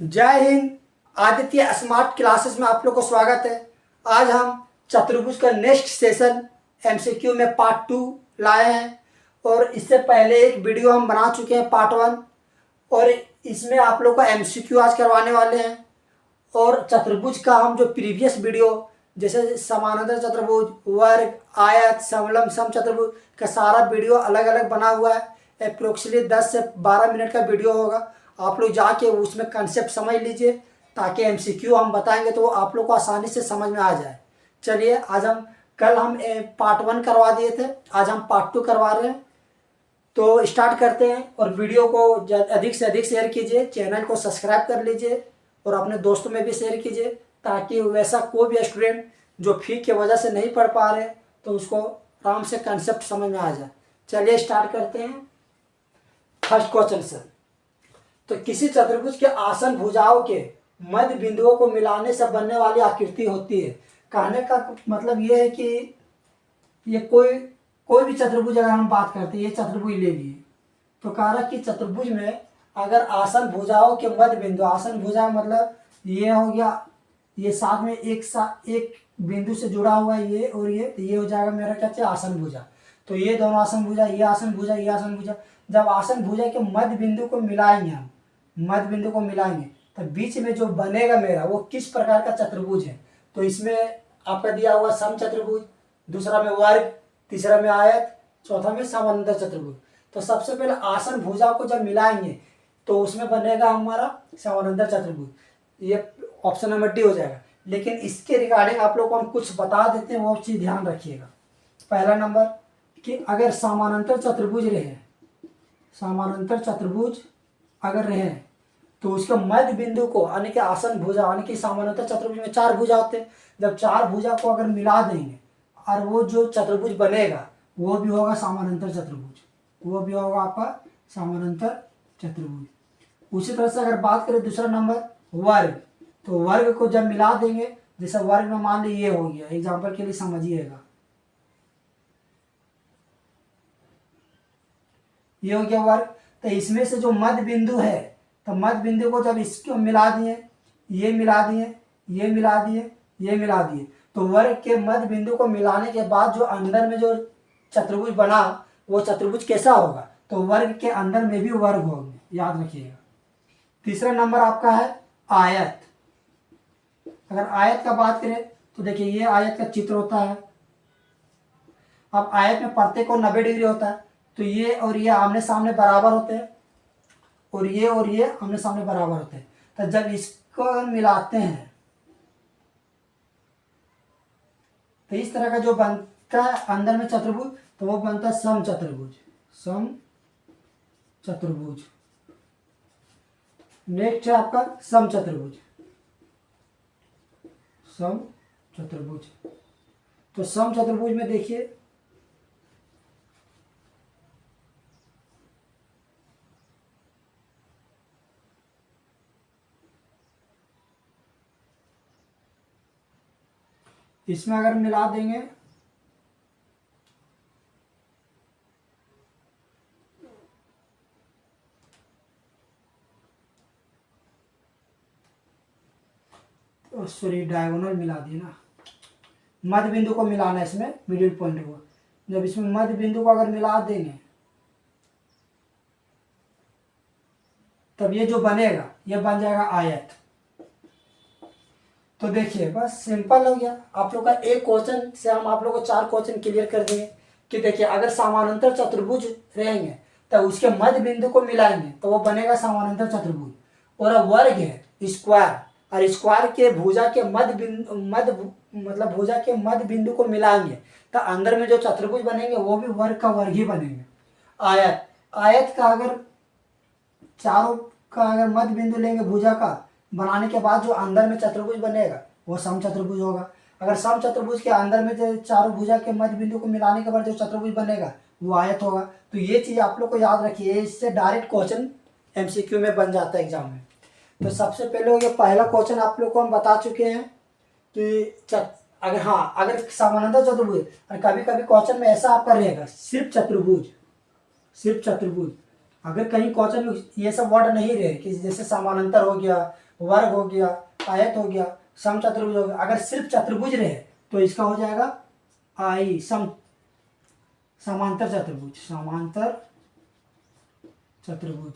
जय Hind. Aditya smart classes में आप लोग को स्वागत है। आज हम चतुर्भुज का नेक्स्ट सेशन एमसीक्यू में पार्ट 2 लाए हैं और इससे पहले एक वीडियो हम बना चुके हैं पार्ट 1 और इसमें आप लोग को एमसीक्यू आज करवाने वाले हैं। और चतुर्भुज का हम जो प्रीवियस वीडियो जैसे समानांतर चतुर्भुज, वर्ग, आयत, समलंब, समचतुर्भुज का सारा वीडियो अलग अलग बना हुआ है। अप्रोक्सीमेटली 10 से 12 मिनट का वीडियो होगा। आप लोग जाके उसमें कंसेप्ट समझ लीजिए ताकि एमसीक्यू हम बताएंगे तो आप लोग को आसानी से समझ में आ जाए। चलिए आज कल हम पार्ट 1 करवा दिए थे, आज हम पार्ट 2 करवा रहे हैं। तो स्टार्ट करते हैं और वीडियो को अधिक से अधिक शेयर कीजिए, चैनल को सब्सक्राइब कर लीजिए और अपने दोस्तों में भी शेयर कीजिए ताकि वैसा कोई भी स्टूडेंट जो फी की वजह से नहीं पढ़ पा रहे तो उसको आराम से कंसेप्ट समझ में आ जाए। चलिए स्टार्ट करते हैं। फर्स्ट क्वेश्चन से, तो किसी चतुर्भुज के आसन भुजाओं के मध्य बिंदुओं को मिलाने से बनने वाली आकृति होती है। कहने का मतलब ये है कि ये कोई भी चतुर्भुज अगर हम बात करते हैं, ये चतुर्भुज ले लिए तो कह रहा कि चतुर्भुज में अगर आसन भुजाओं के मध्य बिंदु, आसन भुजा मतलब ये हो गया, ये साथ में एक बिंदु से जुड़ा हुआ है ये और ये हो जाएगा मेरा क्या चाहिए आसन भुजा। तो ये दोनों आसन भुजा, ये आसन भुजा, ये आसन भुजा। जब आसन भुजा के मध्य बिंदु को मिलाएंगे, हम मध्य बिंदु को मिलाएंगे तो बीच में जो बनेगा मेरा वो किस प्रकार का चतुर्भुज है। तो इसमें आपका दिया हुआ समचतुर्भुज, दूसरा में वर्ग, तीसरा में आयत, चौथा में समानांतर चतुर्भुज। तो सबसे पहले आसन भुजा को जब मिलाएंगे तो उसमें बनेगा हमारा समानांतर चतुर्भुज। ये ऑप्शन नंबर डी हो जाएगा। लेकिन इसके रिगार्डिंग आप लोग को हम कुछ बता देते हैं, वो चीज़ ध्यान रखिएगा। पहला नंबर कि अगर समानांतर चतुर्भुज रहे, समानांतर चतुर्भुज अगर रहे तो उसके मध्य बिंदु को यानी कि आसन भुजा, यानी कि समानांतर चतुर्भुज में 4 भुजा होते हैं, जब 4 भुजा को अगर मिला देंगे और वो जो चतुर्भुज बनेगा वो भी होगा समानांतर चतुर्भुज, वो भी होगा आपका समानांतर चतुर्भुज। उसी तरह से अगर बात करें दूसरा नंबर वर्ग, तो वर्ग को जब मिला देंगे, जैसे वर्ग में मान लीजिए ये हो गया, एग्जाम्पल के लिए समझिएगा, ये हो गया वर्ग। तो इसमें से जो मध्य बिंदु है, तो मध्य बिंदु को जब इसको मिला दिए, ये मिला दिए, ये मिला दिए, ये मिला दिए, तो वर्ग के मध्य बिंदु को मिलाने के बाद जो अंदर में जो चतुर्भुज बना वो चतुर्भुज कैसा होगा, तो वर्ग के अंदर में भी वर्ग होंगे, याद रखिएगा। तीसरा नंबर आपका है आयत। अगर आयत का बात करें तो देखिए ये आयत का चित्र होता है। अब आयत में प्रत्येक को 90 डिग्री होता है, तो ये और ये आमने सामने बराबर होते हैं और ये आमने सामने बराबर होते हैं। तो जब इसको मिलाते हैं तो इस तरह का जो बनता है अंदर में चतुर्भुज, तो वो बनता है समचतुर्भुज, समचतुर्भुज। नेक्स्ट है आपका समचतुर्भुज, समचतुर्भुज। तो समचतुर्भुज में देखिए इसमें अगर मिला देंगे तो सॉरी डायगोनल मिला दिए ना, मध्य बिंदु को मिलाना है इसमें, मिडिल पॉइंट को। जब इसमें मध्य बिंदु को अगर मिला देंगे तब ये जो बनेगा ये बन जाएगा आयत। तो देखिए बस सिंपल हो गया आप लोग का। एक क्वेश्चन से हम आप लोग को 4 क्वेश्चन क्लियर कर देंगे कि देखिए अगर समानांतर चतुर्भुज रहेंगे तो उसके मध्य बिंदु को मिलाएंगे तो वो बनेगा समानांतर चतुर्भुज। और अब वर्ग है स्क्वायर, और स्क्वायर के भुजा के मतलब भुजा के मध्य बिंदु को मिलाएंगे तो अंदर में जो चतुर्भुज बनेंगे वो भी वर्ग का वर्ग ही बनेंगे। आयत, आयत का अगर चारों का अगर मध्य बिंदु लेंगे भुजा का बनाने के बाद जो अंदर में चतुर्भुज बनेगा वो समचतुर्भुज होगा। अगर समचतुर्भुज के अंदर में जो चारों भुजा के मध्य बिंदु को मिलाने के बाद जो चतुर्भुज बनेगा वो आयत होगा। तो ये चीज़ आप लोग को याद रखिए, इससे डायरेक्ट क्वेश्चन एमसीक्यू में बन जाता है एग्जाम में। तो सबसे पहले हो गया पहला क्वेश्चन आप लोग को हम बता चुके हैं कि अगर समानांतर चतुर्भुज, और कभी कभी क्वेश्चन में ऐसा आपका रहेगा सिर्फ चतुर्भुज, सिर्फ चतुर्भुज। अगर कहीं क्वेश्चन में ये सब वर्ड नहीं रहे कि जैसे समानांतर हो गया, वर्ग हो गया, आयत हो गया, समचतुर्भुज हो गया। अगर सिर्फ चतुर्भुज रहे तो इसका हो जाएगा आई समांतर चतुर्भुज, समांतर चतुर्भुज।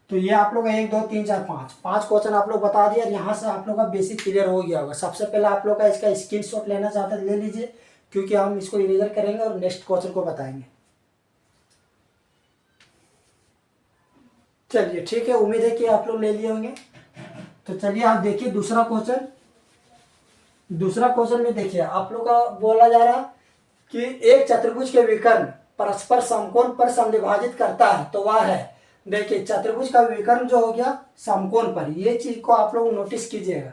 तो ये आप लोग 1 2 3 4 5 क्वेश्चन आप लोग बता दिए। यहाँ से आप लोग का बेसिक क्लियर हो गया होगा। सबसे पहले आप लोग का इसका स्क्रीनशॉट लेना चाहते ले लीजिए, क्योंकि हम इसको इरेजर करेंगे और नेक्स्ट क्वेश्चन को बताएंगे। चलिए ठीक है, उम्मीद है कि आप लोग ले लिए होंगे। तो चलिए आप देखिए दूसरा क्वेश्चन। दूसरा क्वेश्चन में देखिए आप लोग का बोला जा रहा कि एक चतुर्भुज के विकर्ण परस्पर समकोण पर समद्विभाजित करता है, तो वह है। देखिए चतुर्भुज का विकर्ण जो हो गया समकोण पर, ये चीज को आप लोग नोटिस कीजिएगा,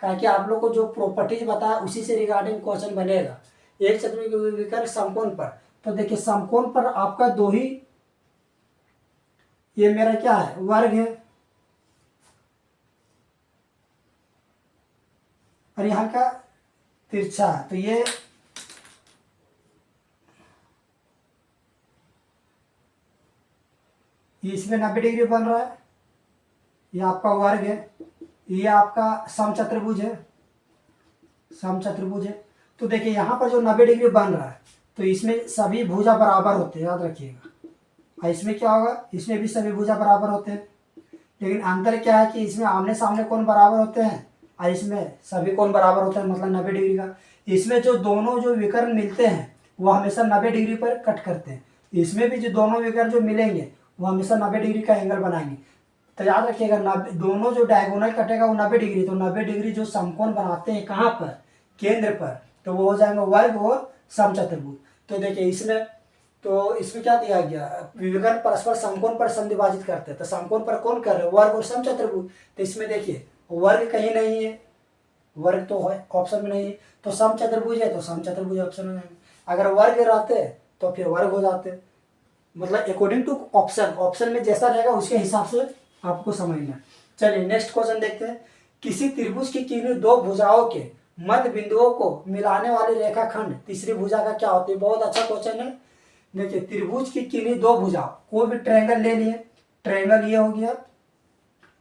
ताकि आप लोग को जो प्रॉपर्टीज बताया उसी से रिगार्डिंग क्वेश्चन बनेगा। एक चतुर्भुज के विकर्ण समकोण पर, तो देखिए समकोण पर आपका दो ही, ये मेरा क्या है, वर्ग है, और यहाँ का तिरछा है। तो ये इसमें 90 डिग्री बन रहा है, ये आपका वर्ग है, ये आपका समचतुर्भुज है, समचतुर्भुज है। तो देखिए यहाँ पर जो 90 डिग्री बन रहा है, तो इसमें सभी भुजा बराबर होते हैं, याद रखिएगा। और इसमें क्या होगा, इसमें भी सभी भुजा बराबर होते हैं, लेकिन अंतर क्या है कि इसमें आमने सामने कोण बराबर होते हैं और इसमें सभी कोण बराबर होते हैं, मतलब 90 डिग्री का। इसमें जो दोनों जो विकर्ण मिलते हैं वो हमेशा 90 डिग्री पर कट करते हैं। इसमें भी जो दोनों विकर्ण जो मिलेंगे वो हमेशा 90 डिग्री का एंगल बनाएंगे। तो याद रखिएगा, 90 दोनों जो डायगोनल कटेगा वो 90 डिग्री, तो 90 डिग्री जो समकोण बनाते हैं कहाँ पर, केंद्र पर, तो वो हो जाएंगे वर्ग और समचतुर्भुज। तो देखिए इसमें क्या दिया गया, विकर्ण परस्पर समकोण पर समद्विभाजित करते हैं, तो समकोण पर कौन कर रहे हैं, वर्ग और समचतुर्भुज। तो इसमें देखिए वर्ग कहीं नहीं है, वर्ग तो है ऑप्शन में नहीं है, तो समचतुर्भुज है तो समचतुर्भुज ऑप्शन में नहीं। अगर वर्ग रहते तो फिर वर्ग हो जाते, मतलब अकॉर्डिंग टू ऑप्शन, ऑप्शन में जैसा रहेगा उसके हिसाब से आपको समझना। चलिए नेक्स्ट क्वेश्चन देखते हैं। किसी त्रिभुज की किन्हीं दो भुजाओं के मध्य बिंदुओं को मिलाने वाले रेखाखंड तीसरी भुजा का क्या होता है। बहुत अच्छा क्वेश्चन है। देखिए त्रिभुज की किन्हीं दो भुजाओं, कोई भी ट्रायंगल ले लिए, ट्रायंगल ये हो गया,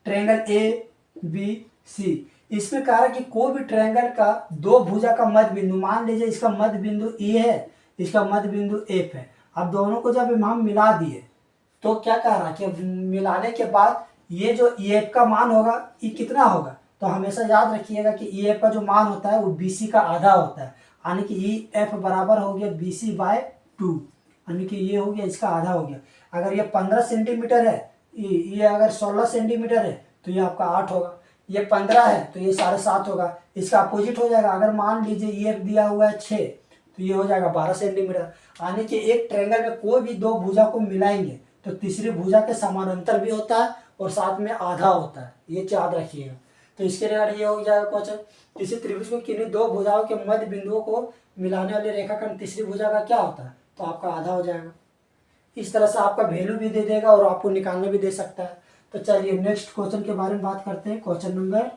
ट्रायंगल ए बी सी। इसमें कहा है कि कोई भी ट्रायंगल का दो भुजा का मध्य बिंदु, मान लीजिए इसका मध्य बिंदु ए है, इसका मध्य बिंदु एफ है। अब दोनों को जब हम मिला दिए तो क्या कह रहा है कि मिलाने के बाद ये जो ई एफ का मान होगा ये कितना होगा, तो हमेशा याद रखिएगा कि ई एफ का जो मान होता है वो बी सी का आधा होता है, यानी कि ई एफ बराबर हो गया बी सी बाय 2, यानी कि ये हो गया इसका आधा हो गया। अगर ये 15 सेंटीमीटर है, ये अगर 16 सेंटीमीटर है तो ये आपका 8 होगा, ये 15 है तो ये 7.5 होगा, इसका अपोजिट हो जाएगा। अगर मान लीजिए ई एफ दिया हुआ है 6 तो ये हो जाएगा 12 सेंटीमीटर। यानी कि एक ट्रायंगल में कोई भी दो भुजा को मिलाएंगे तो तीसरी भुजा के समानांतर भी होता है और साथ में आधा होता है, ये याद रखिएगा। तो इसके रिगार्ड ये हो जाएगा क्वेश्चन, किसी त्रिभुज को किन्हीं दो भुजाओं के मध्य बिंदुओं को मिलाने वाले रेखाखंड तीसरी भुजा का क्या होता है, तो आपका आधा हो जाएगा। इस तरह से आपका वैल्यू भी दे देगा और आपको निकालने भी दे सकता है। तो चलिए नेक्स्ट क्वेश्चन के बारे में बात करते हैं। क्वेश्चन नंबर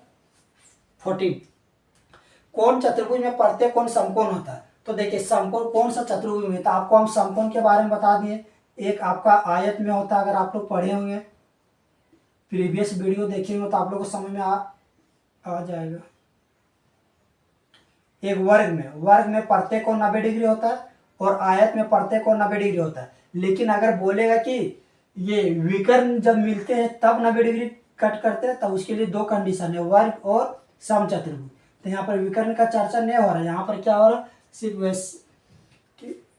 14, कौन चतुर्भुज में प्रत्येक कोण समकोण होता है। तो देखिए समकोण कौन सा चतुर्भुज में, तो आपको हम समकोण के बारे में बता दिए। एक आपका आयत में होता है, अगर आप लोग पढ़े होंगे प्रीवियस वीडियो देखे होंगे तो आप लोग को समझ में आ जाएगा। एक वर्ग में प्रत्येक कोण 90 डिग्री होता है और आयत में प्रत्येक कोण 90 डिग्री होता है। लेकिन अगर बोलेगा कि ये विकर्ण जब मिलते हैं तब 90 डिग्री कट करते हैं, तो उसके लिए दो कंडीशन है, वर्ग और समचतुर्भुज। तो यहाँ पर विकर्ण का चर्चा नहीं हो रहा है, यहाँ पर क्या हो रहा है, सिर्फ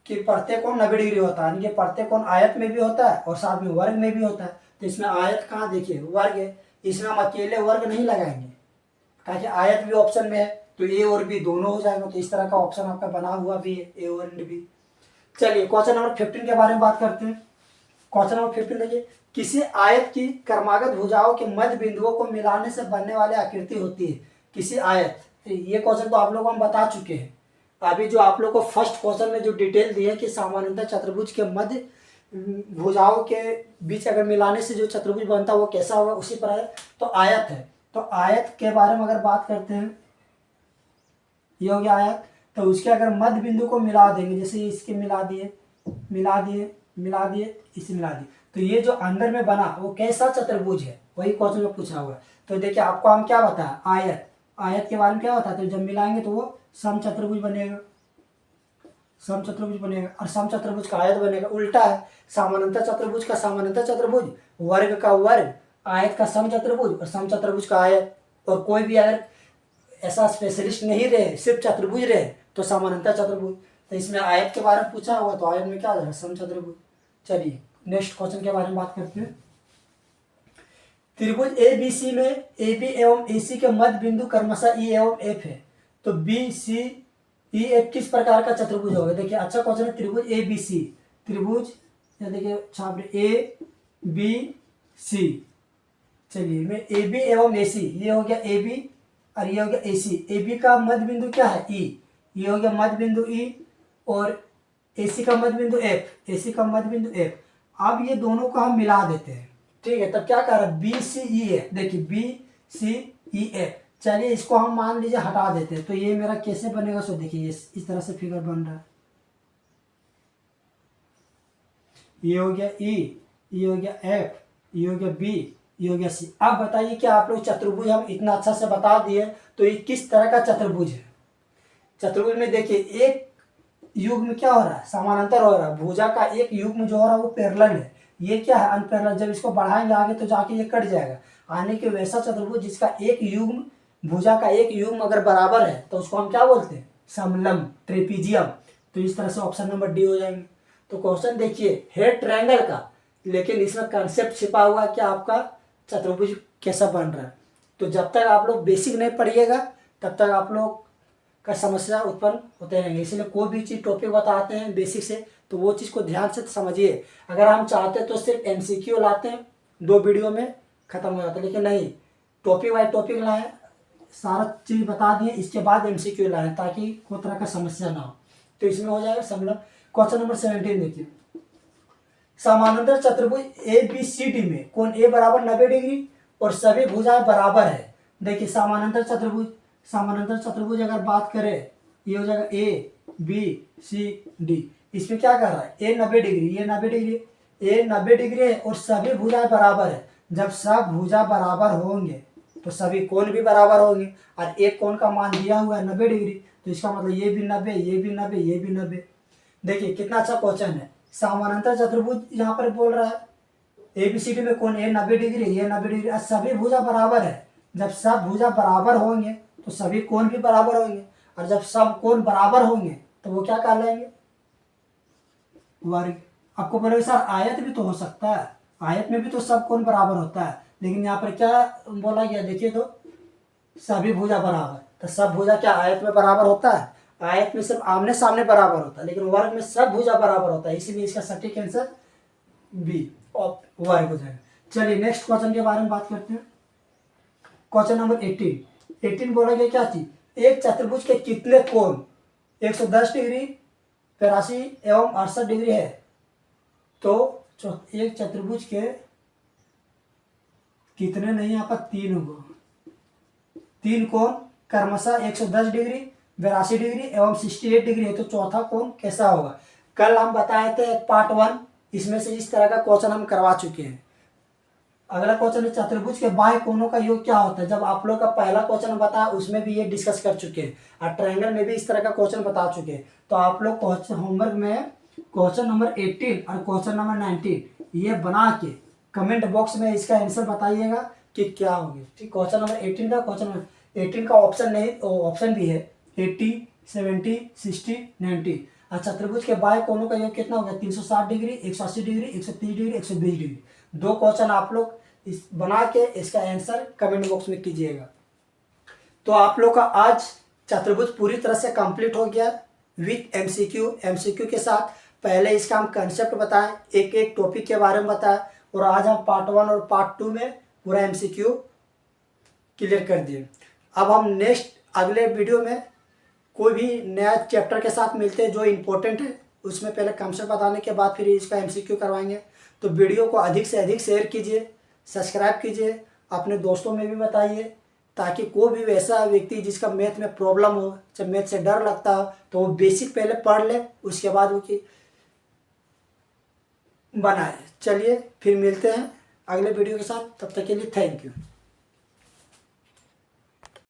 कि प्रत्येक कोण 90 डिग्री होता है, यानी कि प्रत्येक कोण आयत में भी होता है और साथ में वर्ग में भी होता है। तो इसमें आयत कहाँ, देखिए वर्ग है, इसमें हम अकेले वर्ग नहीं लगाएंगे, ताकि आयत भी ऑप्शन में है तो ए और बी दोनों हो जाएगा। तो इस तरह का ऑप्शन आपका बना हुआ भी है, ए और बी। चलिए क्वेश्चन नंबर 15 के बारे में बात करते हैं। क्वेश्चन नंबर 15 देखिए, किसी आयत की क्रमागत भुजाओं के मध्य बिंदुओं को मिलाने से बनने वाली आकृति होती है। किसी आयत, ये क्वेश्चन तो आप लोग हम बता चुके हैं। अभी जो आप लोग को फर्स्ट क्वेश्चन में जो डिटेल दी है कि सामान्यतः चतुर्भुज के मध्य भुजाओं के बीच अगर मिलाने से जो चतुर्भुज बनता है वो कैसा होगा, उसी पर है। तो आयत है, तो आयत के बारे में अगर बात करते हैं, ये हो गया आयत। तो उसके अगर मध्य बिंदु को मिला देंगे, जैसे इसके मिला दिए, इसे मिला दिए, तो ये जो अंदर में बना वो कैसा चतुर्भुज है, वही क्वेश्चन में पूछा हुआ है। तो देखिए आपको हम क्या बताया, आयत, आयत के बारे में क्या बताते हैं, जब मिलाएंगे तो वो समचतुर्भुज बनेगा, समचतुर्भुज बनेगा। और समचतुर्भुज का आयत बनेगा, उल्टा है, समानांतर चतुर्भुज का समानांतर चतुर्भुज, वर्ग का वर्ग, आयत का समचतुर्भुज और समचतुर्भुज का आयत। और कोई भी अगर ऐसा स्पेशलिस्ट नहीं रहे, सिर्फ चतुर्भुज रहे, तो समानांतर चतुर्भुज। तो इसमें आयत के बारे में पूछा हुआ, तो आयत में क्या आ जाएगा, समचतुर्भुज। चलिए नेक्स्ट क्वेश्चन के बारे में बात करते हैं। त्रिभुज ए बी सी में ए बी एवं ए सी के मध्य बिंदु क्रमशः ई एवं एफ है, तो बी सी ई एफ किस प्रकार का चतुर्भुज होगा। देखिए अच्छा क्वेश्चन है, त्रिभुज ए बी सी, त्रिभुज देखिए छाप ए बी सी। चलिए मैं ए बी एवं ए सी, ये हो गया ए बी और ये हो गया ए सी। ए बी का मध्य बिंदु क्या है, ई, ये हो गया मध्य बिंदु ई, और ए सी का मध्य बिंदु एफ, ए सी का मध्य बिंदु एफ। अब ये दोनों को हम मिला देते हैं, ठीक है। तब क्या कर रहा है, बी सी ई एफ, देखिए बी सी ई एफ। चलिए इसको हम मान लीजिए हटा देते हैं, तो ये मेरा कैसे बनेगा, सो देखिए इस तरह से फिगर बन रहा है। ये हो गया ई, ये हो गया एफ, ये हो गया बी, ये हो गया सी। अब बताइए कि आप लोग चतुर्भुज हम इतना अच्छा से बता दिए, तो ये किस तरह का चतुर्भुज है। चतुर्भुज में देखिए एक युग्म क्या हो रहा है, समानांतर हो रहा है, भुजा का एक युग्म जो हो रहा है वो पैरेलल है। ये क्या है, अनपैरेलल। जब इसको बढ़ाएंगे आगे तो जाके ये कट जाएगा। आने के वैसा चतुर्भुज जिसका एक युग्म, भुजा का एक युग्म अगर बराबर है तो उसको हम क्या बोलते हैं, समलंब, ट्रेपीजियम। तो इस तरह से ऑप्शन नंबर डी हो जाएंगे। तो क्वेश्चन देखिए है ट्रायंगल का, लेकिन इसमें कंसेप्ट छिपा हुआ है कि आपका चतुर्भुज कैसा बन रहा है। तो जब तक आप लोग बेसिक नहीं पढ़िएगा तब तक आप लोग का समस्या उत्पन्न होते रहेंगे। इसलिए कोई भी चीज़ टॉपिक बताते हैं बेसिक से, तो वो चीज़ को ध्यान से समझिए। अगर हम चाहते हैं तो सिर्फ एमसीक्यू लाते हैं, 2 वीडियो में ख़त्म हो जाता है, लेकिन नहीं, टॉपिक वाइज टॉपिक लाएं, सारा चीज़ बता दिए, इसके बाद एमसीक्यू लाएं ताकि कोई तरह का समस्या ना हो। तो इसमें हो जाएगा समलंब। क्वेश्चन नंबर 17 देखिए, समानांतर चतुर्भुज ए बी सी डी में कोण ए बराबर 90 डिग्री और सभी भुजाएं बराबर है। देखिए समानांतर चतुर्भुज, समानांतर चतुर्भुज अगर बात करें, ये हो जाएगा ए बी सी डी। इसमें क्या कर रहा है, ए 90 डिग्री, ये 90 डिग्री, ए 90 डिग्री है और सभी भुजाएं बराबर है। जब सब भुजा बराबर होंगे तो सभी कोण भी बराबर होंगे, और एक कोण का मान दिया हुआ है 90 डिग्री, तो इसका मतलब ये भी 90, ये भी 90, ये भी 90। देखिए कितना अच्छा क्वेश्चन है। समानांतर चतुर्भुज यहाँ पर बोल रहा है एबीसीडी में कोण ए 90 डिग्री, ये 90 डिग्री, और सभी भुजा बराबर है। जब सब भुजा बराबर होंगे तो सभी कोण भी बराबर होंगे, और जब सब कोण बराबर होंगे तो वो क्या कहलाएंगे, वर्ग। आपको बोलोगे सर आयत भी तो हो सकता है, आयत में भी तो सब कोण बराबर होता है, लेकिन यहाँ पर क्या बोला गया, देखिए तो सभी भुजा बराबर। तो सब भुजा क्या आयत में बराबर होता है, आयत में सिर्फ आमने सामने बराबर होता है, लेकिन वर्ग में सब भुजा बराबर होता है, इसीलिए इसका सटीक आंसर बी वर्ग हो जाएगा। चलिए नेक्स्ट क्वेश्चन के बारे में बात करते हैं। क्वेश्चन नंबर 18 बोला गया क्या चीज, एक चतुर्भुज के कितने कोण 110 डिग्री, 83 एवं 68 डिग्री है। तो एक चतुर्भुज के कितने, नहीं यहाँ पर 3 होगा, 3 कोण क्रमशः 110 डिग्री, 82 डिग्री एवं 68 डिग्री है। तो चौथा कोण कैसा होगा। कल हम बताए थे पार्ट 1, इसमें से इस तरह का क्वेश्चन हम करवा चुके हैं। अगला क्वेश्चन है चतुर्भुज के बाह्य कोणों का योग क्या होता है। जब आप लोग का पहला क्वेश्चन बताया उसमें भी ये डिस्कस कर चुके हैं, और ट्रायंगल में भी इस तरह का क्वेश्चन बता चुके हैं। तो आप लोग क्वेश्चन होमवर्क में क्वेश्चन नंबर 18 और क्वेश्चन नंबर 19 ये बना के कमेंट बॉक्स में इसका आंसर बताइएगा कि क्या होंगे। ठीक, क्वेश्चन नंबर 18 का, क्वेश्चन नंबर 18 का ऑप्शन नहीं, ऑप्शन भी है 80, 70, 60, 90। अच्छा, चतुर्भुज के बाह्य कोणों का योग कितना होगा, 360 degree, 180 degree, 130 degree, 120 degree. 2 question आप लोग इस बना के इसका आंसर कमेंट बॉक्स में कीजिएगा। तो आप लोग का आज चतुर्भुज पूरी तरह से कंप्लीट हो गया विथ एमसीक्यू के साथ। पहले इसका हम कंसेप्ट बताएं, एक एक टॉपिक के बारे में बताएं, और आज हम पार्ट 1 और पार्ट 2 में पूरा एमसीक्यू क्लियर कर दिए। अब हम नेक्स्ट अगले वीडियो में कोई भी नया चैप्टर के साथ मिलते हैं जो इम्पोर्टेंट है, उसमें पहले कंसेप्ट बताने के बाद फिर इसका एमसीक्यू करवाएंगे। तो वीडियो को अधिक से अधिक शेयर कीजिए, सब्सक्राइब कीजिए, अपने दोस्तों में भी बताइए, ताकि कोई भी वैसा व्यक्ति जिसका मैथ में प्रॉब्लम हो, जब मैथ से डर लगता हो, तो वो बेसिक पहले पढ़ ले, उसके बाद वो की बनाए। चलिए फिर मिलते हैं अगले वीडियो के साथ, तब तक के लिए थैंक यू।